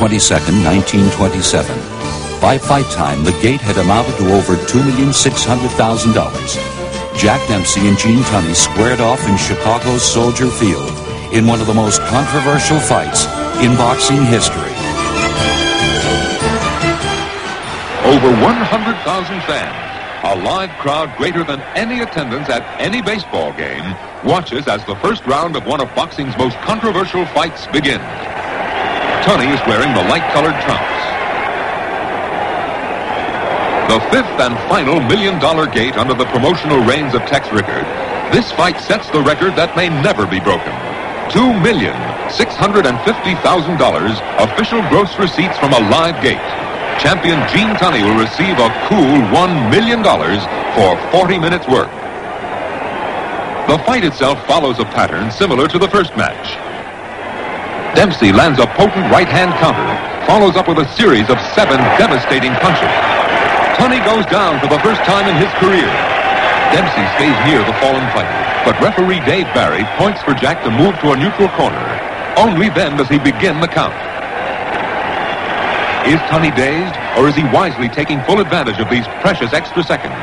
22nd, 1927. By fight time, the gate had amounted to over $2,600,000. Jack Dempsey and Gene Tunney squared off in Chicago's Soldier Field in one of the most controversial fights in boxing history. Over 100,000 fans, a live crowd greater than any attendance at any baseball game, watches as the first round of one of boxing's most controversial fights begins. Tunney is wearing the light-colored trunks. The fifth and final $1 million gate under the promotional reigns of Tex Rickard, this fight sets the record that may never be broken. $2,650,000 official gross receipts from a live gate. Champion Gene Tunney will receive a cool $1 million for 40 minutes work. The fight itself follows a pattern similar to the first match. Dempsey lands a potent right-hand counter, follows up with a series of 7 devastating punches. Tunney goes down for the first time in his career. Dempsey stays near the fallen fighter, but referee Dave Barry points for Jack to move to a neutral corner. Only then does he begin the count. Is Tunney dazed, or is he wisely taking full advantage of these precious extra seconds?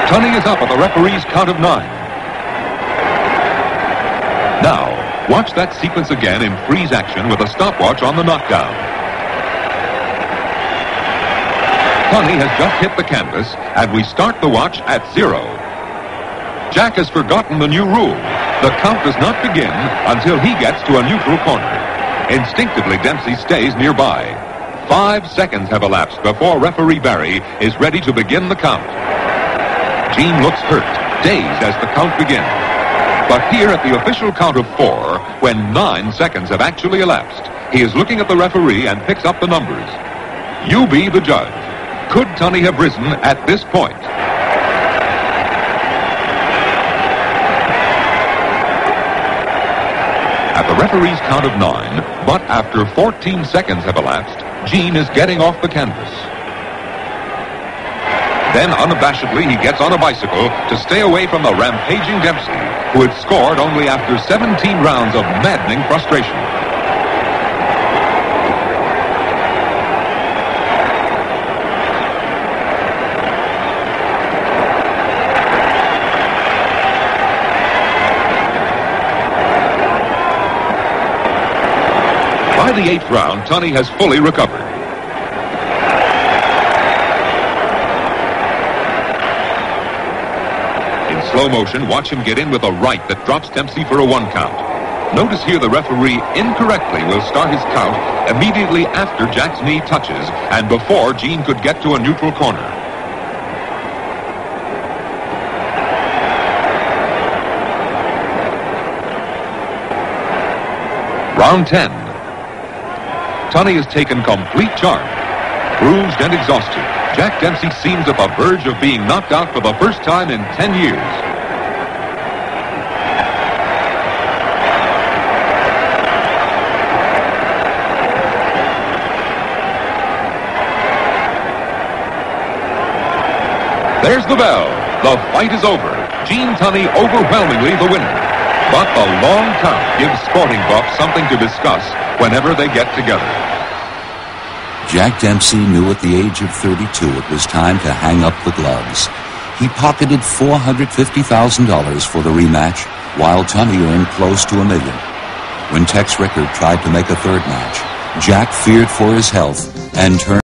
Tunney is up at the referee's count of 9. Now, watch that sequence again in freeze action with a stopwatch on the knockdown. Tunney has just hit the canvas, and we start the watch at 0. Jack has forgotten the new rule. The count does not begin until he gets to a neutral corner. Instinctively, Dempsey stays nearby. 5 seconds have elapsed before referee Barry is ready to begin the count. Gene looks hurt, dazed as the count begins. But here at the official count of 4, when 9 seconds have actually elapsed, he is looking at the referee and picks up the numbers. You be the judge. Could Tunney have risen at this point? At the referee's count of 9, but after 14 seconds have elapsed, Gene is getting off the canvas. Then unabashedly he gets on a bicycle to stay away from the rampaging Dempsey, who had scored only after 17 rounds of maddening frustration. By the 8th round, Tunney has fully recovered. In slow motion, watch him get in with a right that drops Dempsey for a 1 count. Notice here the referee incorrectly will start his count immediately after Jack's knee touches and before Gene could get to a neutral corner. Round 10. Tunney has taken complete charge. Bruised and exhausted, Jack Dempsey seems at the verge of being knocked out for the first time in 10 years. There's the bell. The fight is over. Gene Tunney overwhelmingly the winner. But the long count gives sporting buffs something to discuss whenever they get together. Jack Dempsey knew at the age of 32 it was time to hang up the gloves. He pocketed $450,000 for the rematch, while Tunney earned close to $1 million. When Tex Rickard tried to make a third match, Jack feared for his health and turned